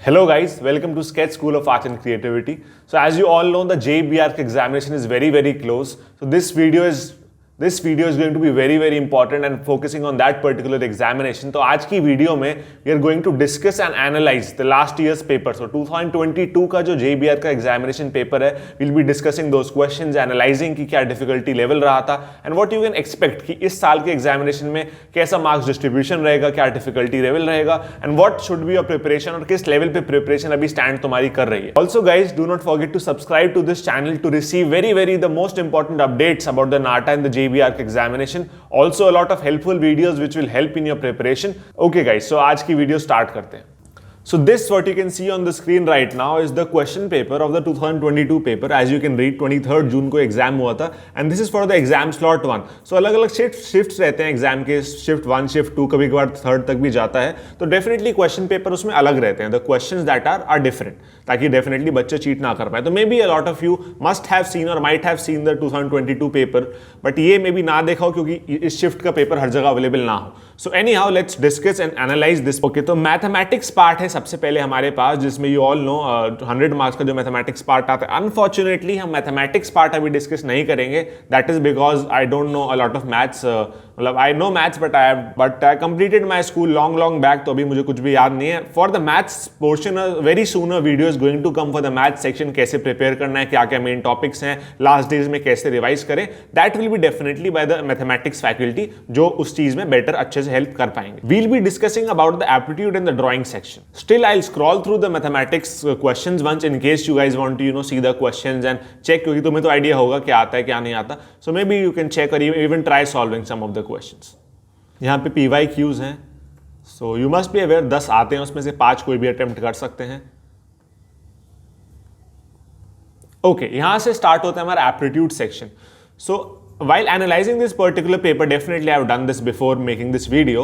Hello guys, welcome to Sketch School of Art and Creativity. So as you all know, the JBR examination is very close. So this video is going to be very important and focusing on that particular examination. तो आज की video में we are going to discuss and analyze the last year's paper. So 2022 का जो JBR का examination paper है, we'll be discussing those questions, analyzing कि क्या difficulty level रहा था and what you can expect कि इस साल के examination में कैसा marks distribution रहेगा, क्या difficulty level रहेगा and what should be your preparation और किस level पे preparation अभी stand तुम्हारी कर रही है. Also guys, do not forget to subscribe to this channel to receive very the most important updates about the NATA and the JBR examination. Also a lot of helpful videos which will help in your preparation. Okay guys, so आज की video start करते हैं. So this what you can see on the screen right now is the question paper of the 2022 paper. As you can read, 23rd जून को exam हुआ था and this is for the exam slot 1. So अलग अलग shifts रहते हैं exam के, shift 1, shift 2, कभी कभार 3rd तक भी जाता है. तो डेफिनेटली क्वेश्चन पेपर उसमें अलग रहते हैं. The questions that are different, ताकि डेफिनेटली बच्चे चीट ना कर पाए. तो maybe a lot of you must have seen or might have seen the 2022 paper, but ये मे बी ना देखा हो क्योंकि इस शिफ्ट का पेपर हर जगह अवेलेबल ना हो. So any how let's discuss and analyse this. Okay, तो मैथमेटिक्स पार्ट है सबसे पहले हमारे पास, जिसमें यू ऑल नो 100 मार्क्स का जो मैथमेटिक्स पार्ट आता है. अनफॉर्चुनेटली हम मैथमेटिक्स पार्ट अभी डिस्कस नहीं करेंगे. That is because I don't know a lot of maths. मतलब I know maths but I completed my school long back, तो अभी मुझे कुछ भी याद नहीं है. For the maths portion very soon a video is going to come for the maths section. कैसे प्रिपेयर करना है, क्या क्या मेन टॉपिक्स हैं, लास्ट डेज में कैसे रिवाइज करें, that will be definitely by the mathematics faculty, जो उस चीज में बेटर अच्छे से हेल्प कर पाएंगे. We'll be discussing about the aptitude in the drawing section. Still I scroll through the mathematics questions once in case you guys want to see the questions and check, क्योंकि तुम्हें तो idea होगा क्या आता है क्या नहीं आता. So maybe you can check or even try solving some of the questions. यहाँ पे PYQs हैं, so you must be aware 10 आते हैं, उसमें से 5 कोई भी अटेम्प्ट कर सकते हैं. ओके, यहां से स्टार्ट होता है हमारा aptitude section. So while analyzing this particular paper, definitely I have done this before making this video.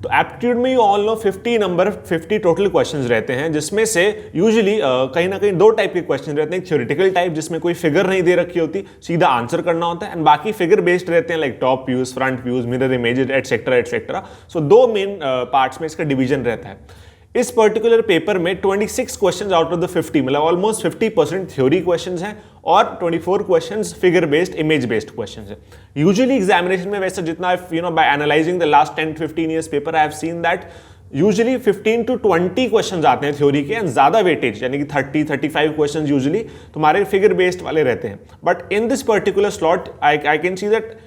तो एप्टीट्यूड में you all know 50 total questions रहते हैं, जिसमें से यूजुअली कहीं ना कहीं 2 टाइप के क्वेश्चन रहते हैं. थ्योरेटिकल टाइप, जिसमें कोई फिगर नहीं दे रखी होती, सीधा आंसर करना होता है, एंड बाकी फिगर बेस्ड रहते हैं, like top views, front views, mirror images, etcetera. So 2 main parts में इसका डिवीजन रहता है. इस पर्टिकुलर पेपर में 26 क्वेश्चंस आउट ऑफ द 50, मतलब ऑलमोस्ट 50% थ्योरी क्वेश्चंस हैं और 24 questions figure based, image based questions हैं. यूजुअली एग्जामिनेशन में वैसे जितना by analysing the last 10-15 years paper I have seen that usually 15 to 20 questions आते हैं थ्योरी के, एंड ज्यादा वेटेज यानी कि 30-35 क्वेश्चंस यूजुअली तुम्हारे फिगर बेस्ड वाले रहते हैं. But in this particular slot I can see that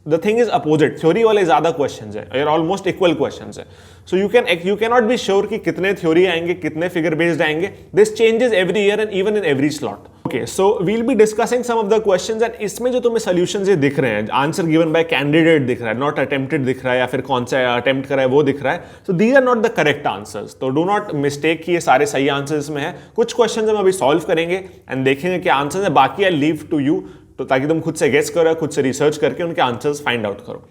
the thing is opposite. Theory वाले ज्यादा क्वेश्चंस है, ऑलमोस्ट इक्वल क्वेश्चंस है. So you can not be sure कि कितने थ्योरी आएंगे, कितने फिगर बेस्ड आएंगे. This changes every year and even in every slot. Okay, so we'll be discussing some of the questions, and इसमें जो तुम्हें solutions ये दिख रहे हैं, आंसर गिवन बाय कैंडिडेट दिख रहा है, नॉट अटेम्प्टेड दिख रहा है, या फिर कौन सा अटेम्प्ट करा है वो दिख रहा है. So these are not the correct answers. तो डू नॉट मिस्टेक कि ये सारे सही आंसर्स में है. कुछ क्वेश्चंस हम अभी सॉल्व करेंगे एंड देखेंगे क्या आंसर्स है, बाकी आई लीव टू यू, तो ताकि तुम खुद से गेस करो, खुद से रिसर्च करके उनके आंसर्स फाइंड आउट करो.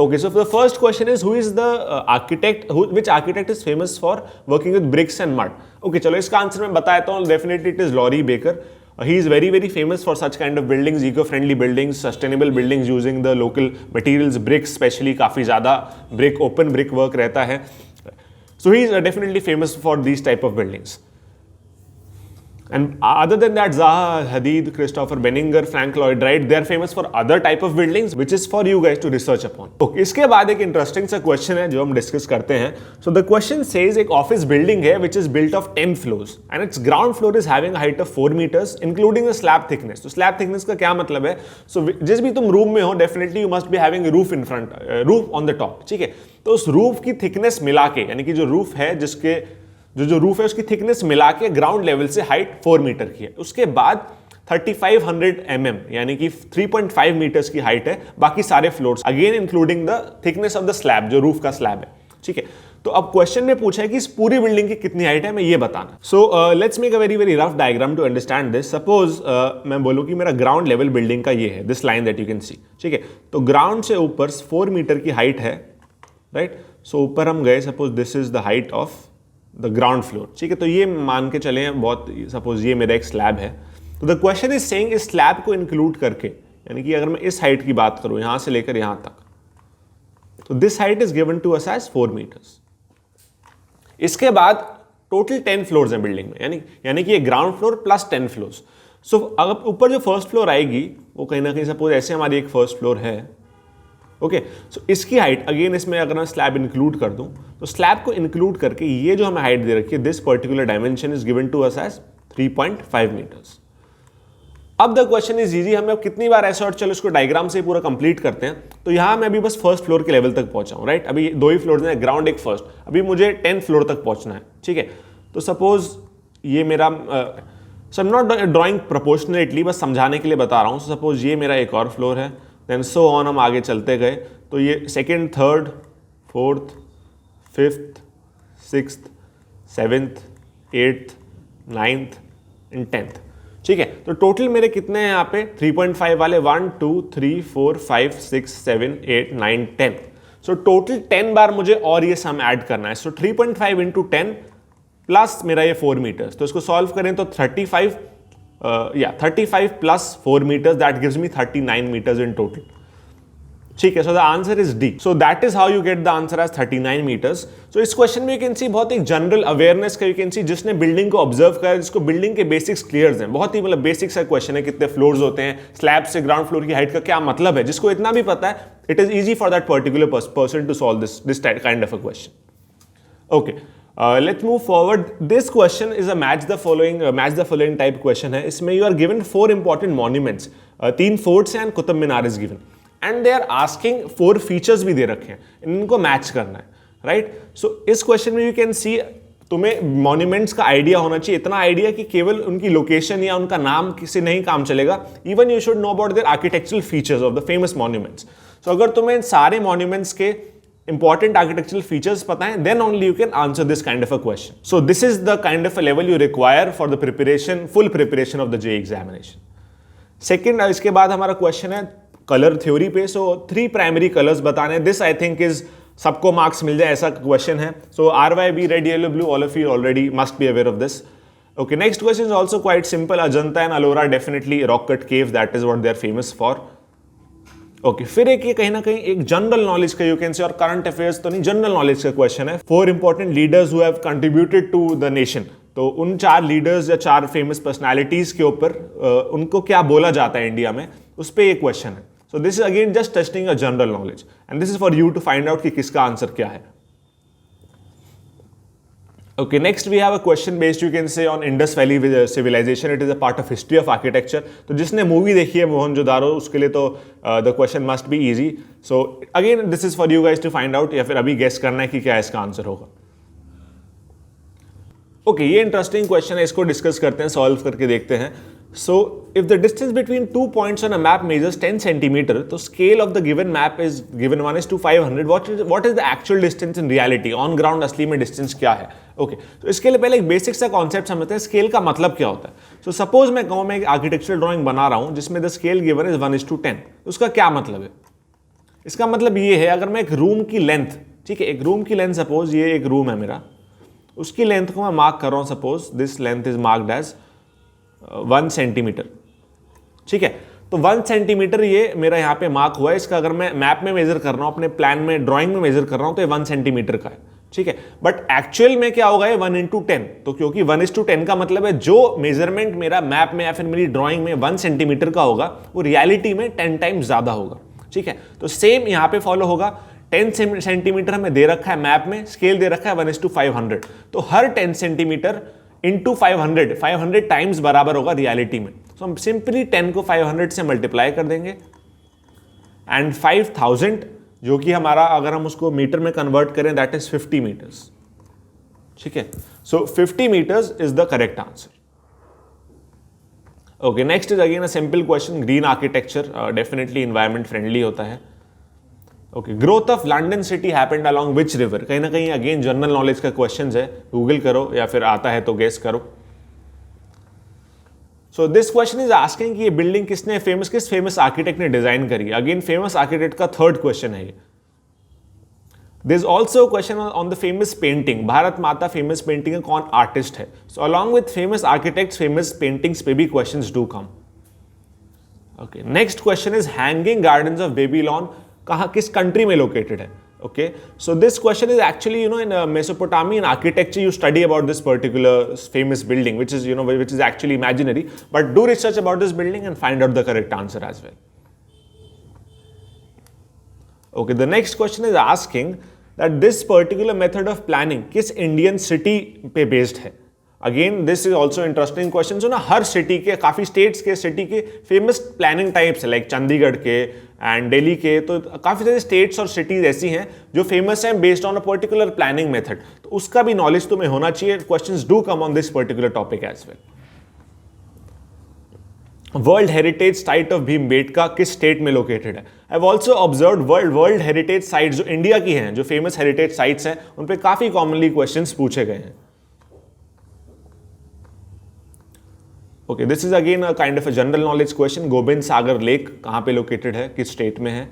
Okay, so the first question is, who is the architect? Which architect is famous for working with bricks and mud? Okay, चलो इसका आंसर मैं बताता हूँ. Definitely it is Laurie Baker. He is very famous for such kind of buildings, eco-friendly buildings, sustainable buildings using the local materials, bricks especially. काफी ज़्यादा open brick work रहता है. So he is definitely famous for these type of buildings. And other than that, Zaha Hadid, Christopher Benninger, Frank Lloyd Wright, they are famous for other type of buildings, which is for you guys to research upon. Okay, इसके बाद एक interesting सा question है जो हम discuss करते हैं. So the question says एक ऑफिस बिल्डिंग है which is built of 10 floors and its ground floor is having a height of 4 meters including the slab thickness. तो slab thickness का क्या मतलब है? So जिस भी तुम रूम में हो, definitely you must be having a roof in front, roof on the top. ठीक है, तो उस रूफ की थिकनेस मिला के, यानी कि जो रूफ है, जिसके जो रूफ है उसकी थिकनेस मिला के ग्राउंड लेवल से हाइट 4 मीटर की है. उसके बाद 3500 mm यानी कि 3.5 मीटर्स की हाइट है बाकी सारे floors, again including the thickness of the slab, जो रूफ का स्लैब है. ठीक है, तो अब क्वेश्चन में पूछा है कि इस पूरी बिल्डिंग की कितनी हाइट है, मैं ये बताना. So let's make a very rough diagram to understand this. Suppose मैं बोलूं कि मेरा ग्राउंड लेवल बिल्डिंग का ये है, this line that you can सी. ठीक है, तो ग्राउंड से ऊपर 4 मीटर की हाइट है, राइट. सो ऊपर हम गए, suppose this is the height of the ground floor. ठीक है, तो ये मान के चले बहुत, सपोज ये मेरा एक स्लैब है. तो द क्वेश्चन इज सेइंग इस स्लैब को इंक्लूड करके, यानी कि अगर मैं इस हाइट की बात करूं यहां से लेकर यहां तक, तो this height is given to us as 4 metres. इसके बाद टोटल 10 फ्लोर्स हैं बिल्डिंग में, यानी कि ये ग्राउंड फ्लोर प्लस 10 फ्लोर्स। सो अगर ऊपर जो फर्स्ट फ्लोर आएगी वो कहीं ना कहीं सपोज ऐसे हमारी एक फर्स्ट फ्लोर है, ओके। सो इसकी हाइट अगेन इसमें अगर मैं स्लैब इंक्लूड कर दूं तो स्लैब को इंक्लूड करके ये जो हमें हाइट दे रखी है, this particular dimension is given to us as 3.5 metres. अब द क्वेश्चन इज इजी, हमें अब कितनी बार ऐसा, और चलो इसको डायग्राम से पूरा कंप्लीट करते हैं। तो यहाँ मैं अभी बस फर्स्ट फ्लोर के लेवल तक पहुंचा हूँ, राइट। अभी 2 ही फ्लोर हैं, ग्राउंड एक फर्स्ट, अभी मुझे 10 फ्लोर तक पहुंचना है, ठीक है। तो सपोज ये मेरा so I am not drawing proportionately, बस समझाने के लिए बता रहा हूँ। सो सपोज ये मेरा एक और फ्लोर है, देन सो ऑन हम आगे चलते गए। तो ये second, third, fourth, fifth, sixth, seventh, eighth, ninth and 10th, ठीक है। तो टोटल मेरे कितने हैं यहाँ पे 3.5 वाले, 1 2 3 4 5 6 7 8 9 10। सो टोटल 10 बार मुझे और ये सम ऐड करना है। सो 3.5 इंटू 10 प्लस मेरा ये 4 मीटर्स। तो इसको सॉल्व करें तो 35 plus 4 metres, that gives me 39 metres in total, ठीक है। So the answer is D. So that is how you get the answer as 39 metres. So इस क्वेश्चन में यू कैन सी बहुत एक जनरल अवेयरनेस का, you can see जिसने building को observe करा, जिसको बिल्डिंग के बेसिक्स क्लियर हैं, बहुत ही मतलब बेसिक सा क्वेश्चन है, कितने फ्लोर्स होते हैं, स्लैब से ग्राउंड फ्लोर की हाइट का क्या मतलब है, जिसको इतना भी पता है, it is easy for that particular person to solve this kind of a question. Okay, let's move forward. This question is a match the following type question है। इसमें you are given 4 important monuments, 3 forts हैं and Qutub Minar is given, and they are asking 4 features भी दे रखे हैं, इनको match करना है, right. सो इस क्वेश्चन में you can see तुम्हें मॉन्यूमेंट्स का आइडिया होना चाहिए, इतना आइडिया कि केवल उनकी लोकेशन या उनका नाम किसी नहीं काम चलेगा, even you should know about their architectural features of the famous monuments. So अगर तुम्हें सारे मॉन्यूमेंट्स के important architectural features पता है, then only you can answer this kind of a question. So this is the kind of a level you require for the full preparation of the JEE examination. Second, इसके बाद हमारा question है colour theory पे। So 3 primary colours बताने, this I think is सबको marks मिल जाए ऐसा question है। So RYB, red, yellow, blue, all of you already must be aware of this. Okay, next question is also quite simple. Ajanta and Ellora definitely rock cut caves, that is what they are famous for. Okay, फिर एक ये कहीं ना कहीं एक general knowledge का, you can say, और current affairs तो नहीं, जनरल नॉलेज का क्वेश्चन है। 4 important leaders who have contributed to the nation. तो उन 4 लीडर्स या 4 फेमस पर्सनालिटीज के ऊपर उनको क्या बोला जाता है इंडिया में, उस पर ये क्वेश्चन है। So this is again just testing a general knowledge and this is for you to find out कि किसका आंसर क्या है। Okay, next we have a question based, you can say, on Indus Valley civilization. It is a part of history of architecture. तो जिसने movie देखी है मोहनजोदारो, उसके लिए तो the question must be easy. So again, this is for you guys to find out, या फिर अभी guess करना है कि क्या इसका आंसर होगा। Okay, ये इंटरेस्टिंग क्वेश्चन है, इसको डिस्कस करते हैं, सॉल्व करके देखते हैं। So if the distance between 2 points on a map measures 10 centimeter, तो scale of the given map is given 1:500. What is the actual distance in reality? On ground असली में distance क्या है? Okay, तो इसके लिए पहले एक बेसिक सा कॉन्सेप्ट समझते हैं, स्केल का मतलब क्या होता है। So suppose मैं कहूँ मैं एक आर्किटेक्चरल ड्राइंग बना रहा हूँ जिसमें the scale given is 1:10, उसका क्या मतलब है? इसका मतलब ये है, अगर मैं एक रूम की लेंथ, ठीक है, एक रूम की लेंथ, सपोज ये एक रूम है मेरा, उसकी लेंथ को मैं मार्क कर रहा हूँ, suppose this length is marked as 1 centimetre, ठीक है। तो 1 सेंटीमीटर ये मेरा यहाँ पे मार्क हुआ है। इसका अगर मैं मैप में मेजर कर रहा हूँ, अपने प्लान में, ड्राइंग में मेजर कर रहा हूँ, तो ये 1 सेंटीमीटर का है, ठीक है। बट एक्चुअल में क्या होगा, ये 1:10। तो क्योंकि 1:10 का मतलब है जो मेजरमेंट मेरा मैप में या फिर मेरी ड्राइंग में 1 सेंटीमीटर का होगा, वो रियलिटी में 10 टाइम्स ज्यादा होगा, ठीक है। तो सेम यहाँ पे फॉलो होगा। 10 सेंटीमीटर हमें दे रखा है मैप में, स्केल दे रखा है 1:500, तो हर 10 सेंटीमीटर इंटू 500 टाइम्स बराबर होगा रियलिटी में। तो हम सिंपली 10 को 500 से मल्टीप्लाई कर देंगे एंड 5000, जो कि हमारा, अगर हम उसको मीटर में कन्वर्ट करें, दैट इज 50 मीटर्स, ठीक है। So 50 meters is the correct answer. Okay, next is again a simple question. Green architecture definitely environment friendly होता है। Okay, growth of London city happened along which river? कहीं ना कहीं again general knowledge का question है, Google करो या फिर आता है तो गेस करो। So this question is asking कि ये बिल्डिंग किस फेमस आर्किटेक्ट ने डिजाइन करी? अगेन फेमस आर्किटेक्ट का 3rd क्वेश्चन है ये। There is also a question on the famous painting. Bharat माता फेमस पेंटिंग का कौन आर्टिस्ट है? So along with famous architects, famous paintings पे भी questions do come. Okay, next question is hanging gardens of Babylon कहाँ, किस कंट्री में located है? Okay, so this question is actually, in Mesopotamia, in architecture, you study about this particular famous building, which is, which is actually imaginary, but do research about this building and find out the correct answer as well. Okay, the next question is asking that this particular method of planning किस Indian city पे based है. Again this is also interesting question. So ना हर city के, काफ़ी states के city के famous planning types है, लाइक चंडीगढ़ के एंड दिल्ली के. तो काफ़ी सारे स्टेट्स और सिटीज़ ऐसी हैं जो फेमस हैं based on a particular planning method. तो उसका भी नॉलेज तुम्हें होना चाहिए. Questions do come on this particular topic as well. World heritage site of Bhimbetka किस स्टेट में लोकेटेड है? I have also observe world heritage site जो इंडिया की हैं, जो फेमस हेरिटेज साइट्स हैं, उन पर काफ़ी कॉमनली क्वेश्चंस पूछे गए हैं. Okay, this is again a kind of a general knowledge question. Gobind Sagar lake कहाँ पे लोकेटेड है, किस स्टेट में है?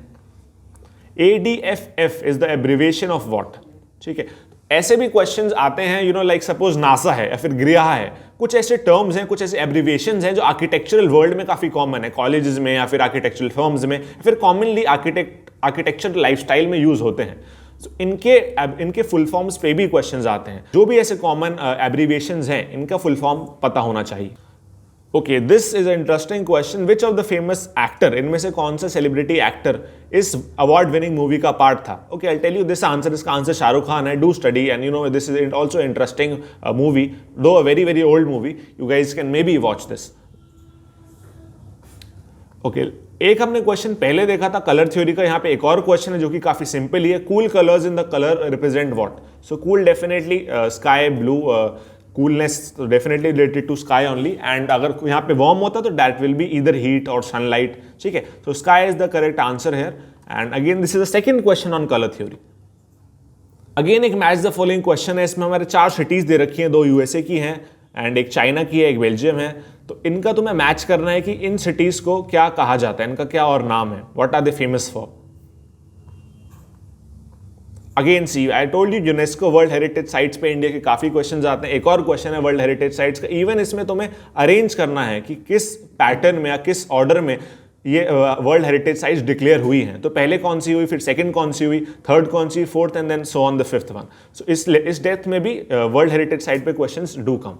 ADFF is the abbreviation of what? ठीक है, ऐसे भी क्वेश्चंस आते हैं, लाइक सपोज नासा है या फिर गृह है. कुछ ऐसे टर्म्स हैं, कुछ ऐसे एब्रिविएशंस हैं जो आर्किटेक्चरल वर्ल्ड में काफ़ी कॉमन है, कॉलेजेस में या फिर आर्किटेक्चरल फर्म्स में, या फिर कॉमनली आर्किटेक्चरल लाइफस्टाइल में यूज होते हैं. So, इनके फुल फॉर्म्स पे भी क्वेश्चंस आते हैं. जो भी ऐसे कॉमन एब्रिविएशंस हैं, इनका फुल फॉर्म पता होना चाहिए. Okay, this is a interesting question. Which of the famous actor, इनमें से कौन सा सेलिब्रिटी एक्टर इस अवार्ड विनिंग मूवी का पार्ट था? Okay, I tell you this answer. इसका आंसर शाहरुख खान है. Do study and this is also interesting movie, though a very very old movie. You guys can maybe watch this. Okay, एक हमने question पहले देखा था colour theory का. यहाँ पे एक और क्वेश्चन है जो कि काफी सिंपल ही है. Cool colours in the colour represent what? So cool definitely sky blue, coolness definitely related to sky only. And अगर यहाँ पे वार्म होता तो that will be either heat और सनलाइट. ठीक है, तो sky is the correct answer here. And again this is the second question on colour theory. Again एक मैच द फॉलोइंग क्वेश्चन है. इसमें हमारे 4 सिटीज दे रखी हैं, 2 USA की हैं एंड एक चाइना की है, एक बेल्जियम है. तो इनका तुम्हें मैच करना है कि इन सिटीज को क्या कहा जाता है, इनका क्या और नाम है, what are they famous for. Again see, I told you UNESCO world heritage sites पे इंडिया के काफी क्वेश्चंस आते हैं. एक और क्वेश्चन है वर्ल्ड हेरिटेज साइट्स का. इवन इसमें तुम्हें अरेंज करना है कि किस पैटर्न में या किस ऑर्डर में ये वर्ल्ड हेरिटेज साइट्स डिक्लेयर हुई हैं. तो पहले कौन सी हुई, फिर सेकंड कौन सी हुई, थर्ड कौन सी, fourth and then so on the fifth one. So इस डेप्थ में भी वर्ल्ड हेरिटेज साइट पे questions do come.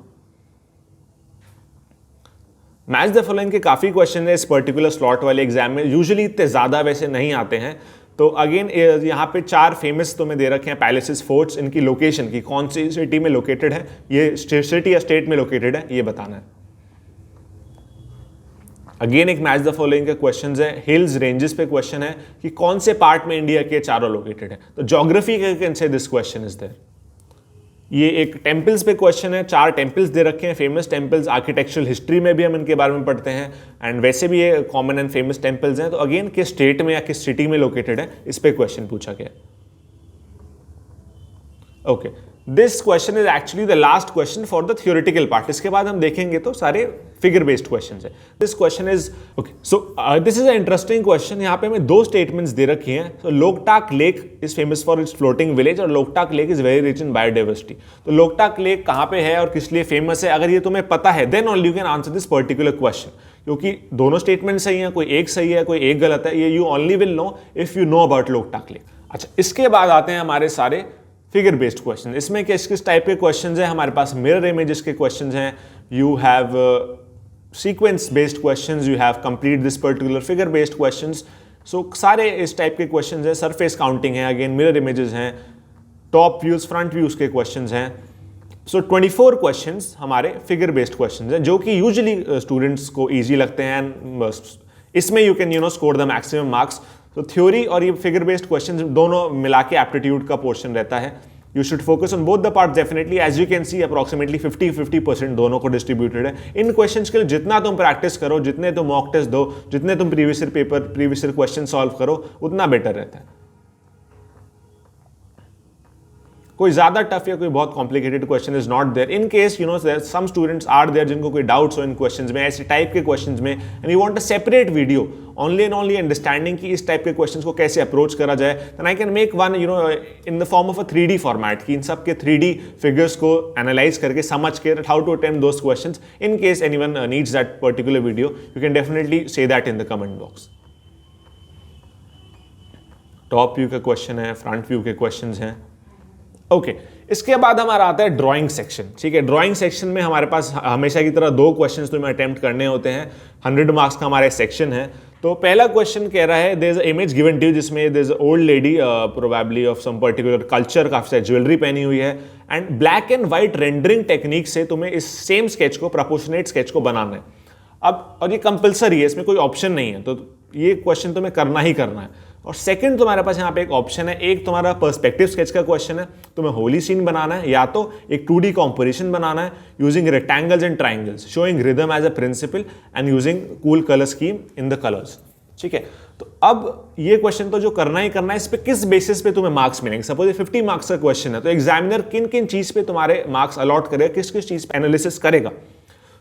Match the following के काफी क्वेश्चन है इस पर्टिकुलर स्लॉट वाले एग्जाम में. यूजुअली इतने ज्यादा वैसे नहीं आते हैं. तो अगेन यहाँ पे 4 फेमस तुम्हें दे रखे हैं पैलेसेस, फोर्ट्स. इनकी लोकेशन की कौन सी सिटी में लोकेटेड है, ये सिटी या स्टेट में लोकेटेड है, ये बताना है. अगेन एक मैच द फॉलोइंग के क्वेश्चंस है. हिल्स रेंजेस पे क्वेश्चन है कि कौन से पार्ट में इंडिया के चारों लोकेटेड है. तो ज्योग्राफी के can say this question is there. ये एक टेम्पल्स पे क्वेश्चन है. 4 टेम्पल्स दे रखे हैं, फेमस टेम्पल्स. आर्किटेक्चरल हिस्ट्री में भी हम इनके बारे में पढ़ते हैं एंड वैसे भी ये कॉमन एंड फेमस टेम्पल्स हैं. तो अगेन किस स्टेट में या किस सिटी में लोकेटेड है, इस पे क्वेश्चन पूछा गया. Okay, this question is actually the last question for the theoretical part. इसके बाद हम देखेंगे तो सारे फिगर बेस्ड क्वेश्चन है. This question is okay, so this is a interesting question. यहाँ पे हमें 2 स्टेटमेंट्स दे रखी हैं. तो Loktak lake is famous for its floating village और Loktak lake is very rich in biodiversity. तो लोकटाक लेक कहाँ पे है और किस लिए फेमस है, अगर ये तुम्हें पता है then only you can answer this particular question. क्योंकि दोनों स्टेटमेंट सही हैं, कोई एक सही है कोई एक गलत है. ये you only will know if you know about Loktak lake. अच्छा, इसके बाद आते हैं हमारे सारे फिगर बेस्ड क्वेश्चन. इसमें किस किस टाइप के क्वेश्चंस हैं हमारे पास? मिरर इमेजेस के क्वेश्चंस हैं, you have sequence based questions, you have complete this particular figure based questions. So सारे इस टाइप के क्वेश्चंस हैं. सरफेस काउंटिंग है, अगेन मिरर इमेजेस हैं, टॉप व्यूज फ्रंट व्यूज के क्वेश्चंस हैं. सो 24 क्वेश्चंस हमारे फिगर बेस्ड क्वेश्चंस हैं जो कि यूजुअली स्टूडेंट्स को ईजी लगते हैं. इसमें you can score the maximum marks. तो थ्योरी और ये फिगर बेस्ड क्वेश्चंस दोनों मिला के एप्टीट्यूड का पोर्शन रहता है. You should focus on both the part definitely. As you can see approximately 50-50% दोनों को डिस्ट्रीब्यूटेड है. इन क्वेश्चंस के लिए जितना तुम प्रैक्टिस करो, जितने तुम मॉक टेस्ट दो, जितने तुम previous year paper, previous year question solve करो, उतना बेटर रहता है. कोई ज्यादा टफ या कोई बहुत complicated question is not there. In case some students are there जिनको कोई डाउट्स हो इन क्वेश्चंस में, ऐसे टाइप के क्वेश्चंस में, and you want a separate video only and only understanding कि इस टाइप के क्वेश्चंस को कैसे अप्रोच करा जाए, then I can make one in the form of a 3D format कि इन सब के 3D फिगर्स को एनालाइज करके समझ के how to attempt those questions. In case anyone needs that particular video, you can definitely say that in the comment box. Top view के question है, फ्रंट व्यू के क्वेश्चन हैं। ओके, इसके बाद हमारा आता है ड्राइंग सेक्शन। ठीक है, ड्राइंग सेक्शन में हमारे पास हमेशा की तरह 2 क्वेश्चंस तुम्हें अटेम्प्ट करने होते हैं। 100 मार्क्स का हमारा सेक्शन है। तो पहला क्वेश्चन कह रहा है, there is a image given to you जिसमें there is a old lady probably of some particular culture, काफी सारी ज्वेलरी पहनी हुई है, and black and white rendering technique से तुम्हें इस सेम स्केच को, प्रोपोर्शनेट स्केच को बनाना है। अब और ये कंपलसरी है, इसमें कोई ऑप्शन नहीं है, तो ये क्वेश्चन तुम्हें करना ही करना है। और सेकंड तुम्हारे पास यहाँ पे एक ऑप्शन है, एक तुम्हारा पर्सपेक्टिव स्केच का क्वेश्चन है, तुम्हें होली सीन बनाना है या तो एक 2D कॉम्पोजिशन बनाना है using rectangles and triangles showing rhythm as a principle and using cool colour scheme in the colours. ठीक है, तो अब ये क्वेश्चन तो जो करना ही करना है, इस पे किस बेसिस पे तुम्हें मार्क्स मिलेंगे। सपोज 50 मार्क्स का क्वेश्चन है, तो एग्जामिनर किन किन चीज पे तुम्हारे मार्क्स अलॉट करेगा, किस किस चीज पे एनालिसिस करेगा।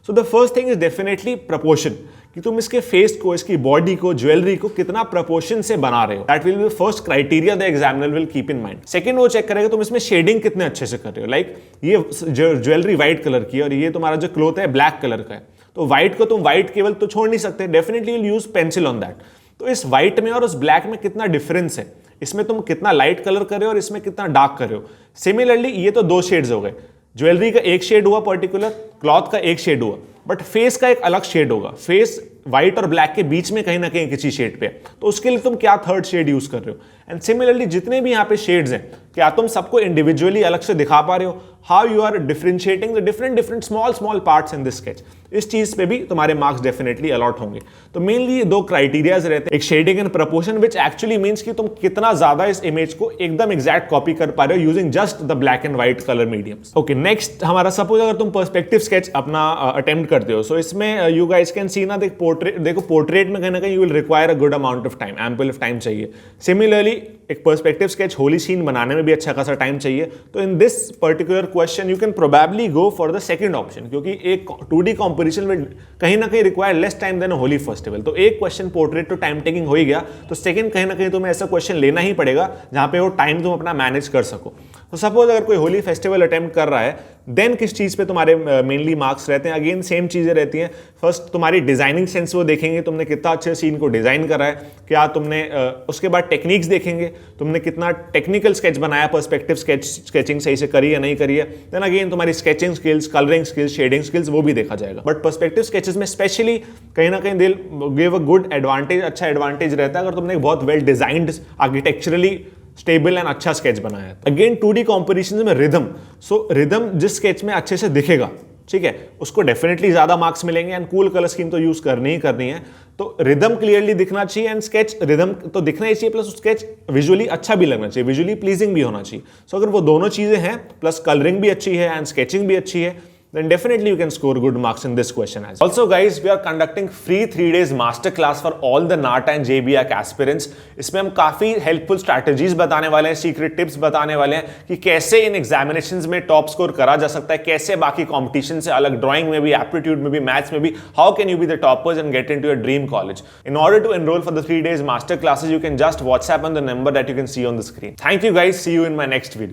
So the first thing is definitely proportion, कि तुम इसके फेस को, इसकी बॉडी को, ज्वेलरी को कितना प्रपोर्शन से बना रहे हो। That will B first criteria the examiner will keep in mind. Second वो चेक करेगा तुम इसमें शेडिंग कितने अच्छे से कर रहे हो। लाइक ये ज्वेलरी व्हाइट कलर की है और ये तुम्हारा जो क्लोथ है ब्लैक कलर का है, तो व्हाइट को तुम व्हाइट केवल तो छोड़ नहीं सकते, definitely will use pencil on that. तो इस व्हाइट में और उस ब्लैक में कितना डिफरेंस है, इसमें तुम कितना लाइट कलर कर रहे हो और इसमें कितना डार्क कर रहे हो। सिमिलरली ये तो 2 शेड्स हो गए, ज्वेलरी का एक शेड हुआ पर्टिकुलर, क्लॉथ का एक शेड हुआ, बट फेस का एक अलग शेड होगा। फेस व्हाइट और ब्लैक के बीच में कहीं ना कहीं किसी शेड पे, तो उसके लिए तुम क्या 3rd शेड यूज कर रहे हो। एंड सिमिलरली जितने भी यहाँ पे शेड्स हैं, क्या तुम सबको इंडिविजुअली अलग से दिखा पा रहे हो, how you are differentiating the different small parts in this sketch. इस चीज पे भी तुम्हारे मार्क्स डेफिनेटली अलॉट होंगे। तो मेनली ये 2 क्राइटेरियाज रहते हैं, एक shading and proportion, which actually means कि तुम कितना ज्यादा इस इमेज को एकदम एग्जैक्ट कॉपी कर पा रहे हो using just the black and white colour mediums. Okay, next हमारा सपोज अगर तुम पर्सपेक्टिव स्केच अपना अटेम्प्ट करते हो, सो इसमें यू गाइस कैन सी ना, देखो पोर्ट्रेट में कहीं ना कहीं you will require a good amount of time, ample of time चाहिए। सिमिलरली एक पर्सपेक्टिव स्केच होली सीन बनाने में भी अच्छा खासा टाइम चाहिए। तो in this particular question you can probably go for the second option, क्योंकि एक 2D कॉम्पोजिशन में कहीं ना कहीं require less time than Holi festival. तो एक क्वेश्चन पोर्ट्रेट तो टाइम टेकिंग हो ही गया, तो सेकंड कहीं ना कहीं तुम्हें ऐसा क्वेश्चन लेना ही पड़ेगा जहां पे वो टाइम तुम अपना मैनेज कर सको। तो सपोज अगर कोई होली फेस्टिवल अटेम्प्ट कर रहा है, देन किस चीज पे तुम्हारे मेनली मार्क्स रहते हैं। अगेन सेम चीजें रहती हैं। फर्स्ट तुम्हारी डिजाइनिंग सेंस वो देखेंगे, तुमने कितना अच्छे सीन को डिजाइन करा है, क्या तुमने उसके बाद टेक्निक्स देखेंगे, तुमने कितना टेक्निकल स्केच बनाया, पर्सपेक्टिव स्केचिंग सही से करी या नहीं करी है। देन अगेन तुम्हारी sketching skills, colouring skills, shading skills वो भी देखा जाएगा। बट पर्सपेक्टिव स्केचेस में स्पेशली कहीं ना कहीं will give a good advantage, अच्छा एडवांटेज रहता है अगर तुमने एक बहुत well designed, architecturally stable and अच्छा स्केच बनाया है। अगेन 2D कॉम्पोजिशन में रिदम, सो रिदम जिस स्केच में अच्छे से दिखेगा, ठीक है, उसको डेफिनेटली ज्यादा मार्क्स मिलेंगे। एंड कूल कलर स्कीम तो यूज करनी ही करनी है। तो रिदम क्लियरली दिखना चाहिए एंड स्केच रिदम तो दिखना ही चाहिए, प्लस स्केच विजुअली अच्छा भी लगना चाहिए, विजुअली प्लीजिंग भी होना चाहिए। सो अगर वो दोनों चीजें हैं, प्लस कलरिंग भी अच्छी है एंड स्केचिंग भी अच्छी है, then definitely you can score good marks in this question as well. Also guys, we are conducting free 3 days master class for all the NATA and JBAC aspirants. इसमें हम काफी helpful strategies बताने वाले हैं, secret tips बताने वाले हैं कि कैसे इन examinations में top score करा जा सकता है, कैसे बाकी competition से अलग, drawing में भी, aptitude में भी, maths में भी, how can you be the toppers and get into your dream college. In order to enroll for the 3 days master classes, you can just WhatsApp on the number that you can see on the screen. Thank you guys, see you in my next video.